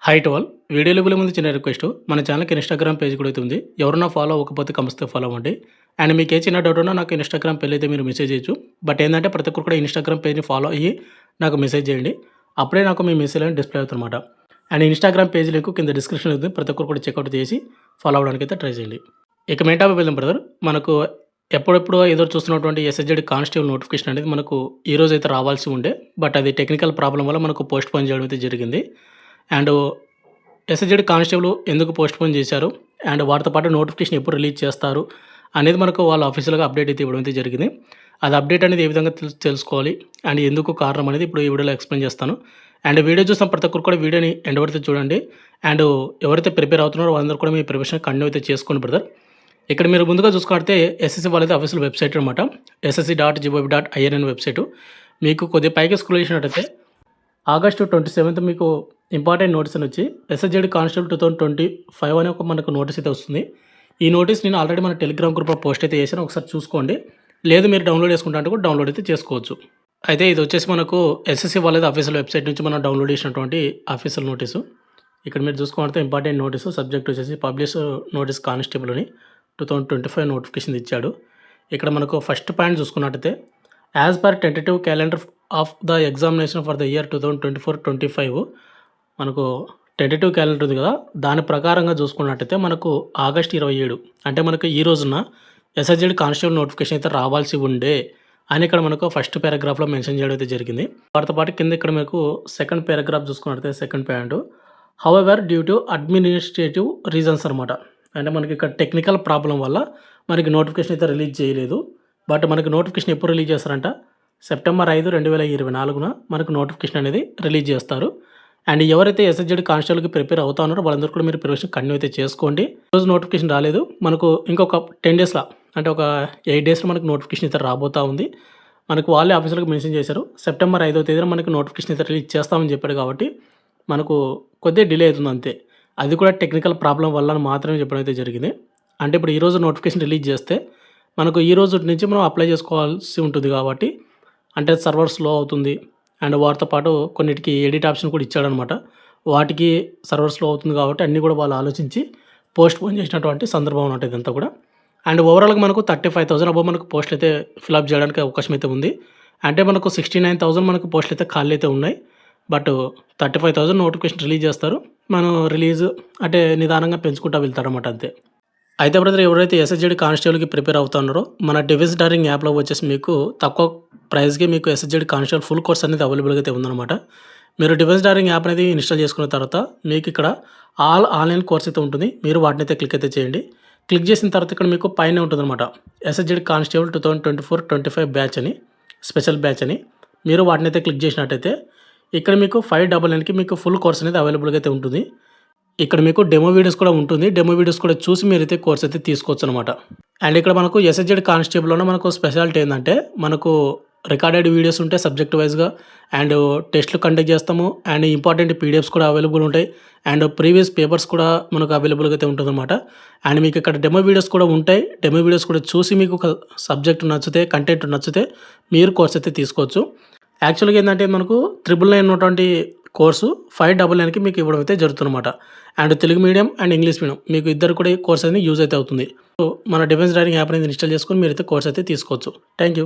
High to all. వీడియోలోకి వెళ్ళే ముందు చిన్న రిక్వెస్ట్. మన ఛానల్‌కి ఇన్‌స్టాగ్రామ్ పేజ్ కూడా అయితే ఉంది. ఎవరన్నా ఫాలో అవ్వకపోతే కంపల్సరీ ఫాలో అవ్వండి. అండ్ మీకు ఏ చిన్న డౌట్ ఉన్నా నాకు ఇన్‌స్టాగ్రామ్ పేజ్‌లో అయితే మీరు మెసేజ్ చేయొచ్చు. బట్ ఏందంటే ప్రతి ఒక్కరు కూడా ఇన్‌స్టాగ్రామ్ పేజ్‌ని ఫాలో అయ్యి నాకు మెసేజ్ చేయండి. అప్పుడే నాకు మీ మెసేజ్ అనేది డిస్‌ప్లే అవుతుందన్నమాట. అండ్ ఇన్‌స్టాగ్రామ్ పేజ్ లింక్ కింద డిస్క్రిప్షన్‌లో ఉంది. ప్రతి ఒక్కరు కూడా చెక్‌ఔట్ చేసి ఫాలో అవ్వడానికి అయితే ట్రై చేయండి. ఇక మెయిన్ టాపిక్ వెళ్దాం బ్రదర్. మనకు ఎప్పుడెప్పుడో ఎదురు చూస్తున్నటువంటి ఎస్ఎస్‌జెడ్ కానిస్టేబుల్ నోటిఫికేషన్ అనేది మనకు ఈ రోజు అయితే రావాల్సి ఉండే. బట్ అది టెక్నికల్ ప్రాబ్లమ్ వల్ల మనకు పోస్ట్‌పోన్ చేయడం అయితే జరిగింది. అండ్ ఎస్ఎస్‌జెడ్ కానిస్టేబుల్ ఎందుకు పోస్ట్‌పోన్ చేశారు? అండ్ వాటితో పాటు నోటిఫికేషన్ ఎప్పుడు రిలీజ్ చేస్తారు? అనేది మనకు వాళ్ళు అఫీషియల్‌గా అప్డేట్ అయితే ఇవ్వడం అయితే జరిగింది. అది అప్డేట్ అనేది ఏ విధంగా తెలుసుకోవాలి? అండ్ ఎందుకు కారణం అనేది ఇప్పుడు ఈ వీడియోలో ఎక్స్‌ప్లెయిన్ చేస్తాను. అండ్ వీడియో చూసిన ప్రతి ఒక్కరు కూడా వీడియోని ఎండ్ వరకు చూడండి. అండ్ ఎవరైతే ప్రిపేర్ అవుతున్నారో వాళ్ళందరూ కూడా మీ ప్రిపరేషన్ కంటిన్యూ అయితే చేసుకోండి బ్రదర్. ఇక్కడ మీరు ముందుగా చూసుకుంటే ఎస్ఎస్‌సి వాళ్ళది అఫీషియల్ వెబ్‌సైట్ అనమాట. ssc.gov.in అనే వెబ్‌సైటు. మీకు కొద్దిగా పైకి స్క్రోల్ చేసినట్టయితే ఆగస్టు 27th మీకు ఇంపార్టెంట్ నోటీస్ అని వచ్చి ఎస్ఎస్‌జెడ్ కానిస్టేబుల్ 2025 అనే ఒక మనకు నోటీస్ అయితే వస్తుంది. ఈ నోటీస్ నేను ఆల్రెడీ మన టెలిగ్రామ్ గ్రూప్లో పోస్ట్ అయితే చేశాను. ఒకసారి చూసుకోండి. లేదు మీరు డౌన్లోడ్ చేసుకుంటా అంటే కూడా డౌన్లోడ్ అయితే చేసుకోవచ్చు. అయితే ఇది వచ్చేసి మనకు ఎస్ఎస్‌సి వాళ్ళది అఫీషియల్ వెబ్‌సైట్ నుంచి మనం డౌన్లోడ్ చేసినటువంటి అఫీషియల్ నోటీసు. ఇక్కడ మీరు చూసుకుంటే ఇంపార్టెంట్ నోటీసు సబ్జెక్ట్ వచ్చేసి పబ్లిష్ నోటీస్ కానిస్టేబుల్ అని 2025 నోటిఫికేషన్ ఇచ్చాడు. ఇక్కడ మనకు ఫస్ట్ పాయింట్ చూసుకున్నట్టయితే as per tentative calendar of the examination for the year 2024-25 మనకు టెంటేటివ్ క్యాలెండర్ ఉంది కదా, దాని ప్రకారంగా చూసుకున్నట్టయితే మనకు ఆగస్ట్ 27 అంటే మనకు ఈ రోజున ఎస్ఎస్‌జెడ్ కానిస్టేబుల్ నోటిఫికేషన్ అయితే రావాల్సి ఉండే అని ఇక్కడ మనకు ఫస్ట్ పారాగ్రాఫ్లో మెన్షన్ చేయడం అయితే జరిగింది. వాటితో పాటు కింద ఇక్కడ మనకు సెకండ్ పారాగ్రాఫ్ చూసుకున్నట్టయితే second point however due to administrative reasons అనమాట. అంటే మనకి ఇక్కడ టెక్నికల్ ప్రాబ్లం వల్ల మనకి నోటిఫికేషన్ అయితే రిలీజ్ చేయలేదు. బట్ మనకి నోటిఫికేషన్ ఎప్పుడు రిలీజ్ చేస్తారంట సెప్టెంబర్ 5, 2024 మనకు నోటిఫికేషన్ అనేది రిలీజ్ చేస్తారు. అండ్ ఎవరైతే ఎస్ఎస్‌జెడ్ కానిస్టేబుల్కి ప్రిపేర్ అవుతా ఉన్నారో వాళ్ళందరూ కూడా మీరు ప్రిపరేషన్ కంటిన్యూ అయితే చేసుకోండి. రోజు నోటిఫికేషన్ రాలేదు, మనకు ఇంకొక 10 డేస్లో అంటే ఒక 8 డేస్లో మనకు నోటిఫికేషన్ అయితే రాబోతూ ఉంది. మనకు వాళ్ళే ఆఫీసులకు మెన్షన్ చేశారు సెప్టెంబర్ 5వ తేదీన మనకు నోటిఫికేషన్ అయితే రిలీజ్ చేస్తామని చెప్పాడు. కాబట్టి మనకు కొద్దిగా డిలే అవుతుంది అంతే. అది కూడా టెక్నికల్ ప్రాబ్లం వల్ల మాత్రమే చెప్పడం అయితే జరిగింది. అంటే ఇప్పుడు ఈరోజు నోటిఫికేషన్ రిలీజ్ చేస్తే మనకు ఈ రోజు నుంచి మనం అప్లై చేసుకోవాల్సి ఉంటుంది. కాబట్టి అంటే సర్వర్ స్లో అవుతుంది. అండ్ వాటితో పాటు కొన్నిటికి ఎడిట్ ఆప్షన్ కూడా ఇచ్చాడనమాట. వాటికి సర్వర్ స్లో అవుతుంది కాబట్టి అన్నీ కూడా వాళ్ళు ఆలోచించి పోస్ట్‌పోన్ చేసినటువంటి సందర్భం అన్నమాట ఇదంతా కూడా. అండ్ ఓవరాల్గా మనకు 35,000 అబోవ్ మనకు పోస్టులు అయితే ఫిలప్ చేయడానికి అవకాశం అయితే ఉంది. అంటే మనకు 69,000 మనకు పోస్టులు అయితే ఖాళీ అయితే ఉన్నాయి. బట్ 35,000 నోటిఫికేషన్ రిలీజ్ చేస్తారు. మనం రిలీజ్ అంటే నిదానంగా పెంచుకుంటూ వెళ్తారన్నమాట అంతే. అయితే బ్రదర్ ఎవరైతే ఎస్ఎస్‌జెడ్ కానిస్టేబుల్కి ప్రిపేర్ అవుతున్నారో మన డివైస్ డారింగ్ యాప్లో వచ్చేసి మీకు తక్కువ ప్రైస్కి మీకు ఎస్ఎస్‌జెడ్ కానిస్టేబుల్ ఫుల్ కోర్స్ అనేది అవైలబుల్గా అయితే ఉందన్నమాట. మీరు డివైస్ డారింగ్ యాప్ అనేది ఇన్స్టాల్ చేసుకున్న తర్వాత మీకు ఇక్కడ ఆల్ ఆన్లైన్ కోర్స్ అయితే ఉంటుంది. మీరు వాటిని అయితే క్లిక్ అయితే చేయండి. క్లిక్ చేసిన తర్వాత ఇక్కడ మీకు పైన ఉంటుందన్నమాట ఎస్ఎస్‌జెడ్ కానిస్టేబుల్ 2024-25 బ్యాచ్ అని స్పెషల్ బ్యాచ్ అని. మీరు వాటిని అయితే క్లిక్ చేసినట్టయితే ఇక్కడ మీకు 599కి మీకు ఫుల్ కోర్స్ అనేది అవైలబుల్గా అయితే ఉంటుంది. ఇక్కడ మీకు డెమో వీడియోస్ కూడా ఉంటుంది. డెమో వీడియోస్ కూడా చూసి మీరైతే కోర్స్ అయితే తీసుకోవచ్చు అనమాట. అండ్ ఇక్కడ మనకు ఎస్ఎస్‌జెడ్ కానిస్టేబుల్లోనే మనకు స్పెషాలిటీ ఏంటంటే మనకు రికార్డెడ్ వీడియోస్ ఉంటాయి సబ్జెక్ట్ వైజ్గా. అండ్ టెస్ట్లు కండక్ట్ చేస్తాము. అండ్ ఇంపార్టెంట్ పీడిఎఫ్స్ కూడా అవైలబుల్ ఉంటాయి. అండ్ ప్రీవియస్ పేపర్స్ కూడా మనకు అవైలబుల్గా అయితే ఉంటుందన్నమాట. అండ్ మీకు ఇక్కడ డెమో వీడియోస్ కూడా ఉంటాయి. డెమో వీడియోస్ కూడా చూసి మీకు ఒక సబ్జెక్ట్ నచ్చితే కంటెంట్ నచ్చితే మీరు కోర్స్ అయితే తీసుకోవచ్చు. యాక్చువల్గా ఏంటంటే మనకు 999 ఉన్నటువంటి కోర్సు 599కి మీకు ఇవ్వడం అయితే జరుగుతుందన్నమాట. And Telugu medium and English medium మీకు ఇద్దరు కూడా ఈ కోర్స్ అనేది యూజ్ అయితే అవుతుంది. సో మన డివైస్ డారింగ్ యాప్ అనేది ఇన్స్టాల్ చేసుకొని మీరైతే కోర్స్ అయితే తీసుకోవచ్చు. Thank you.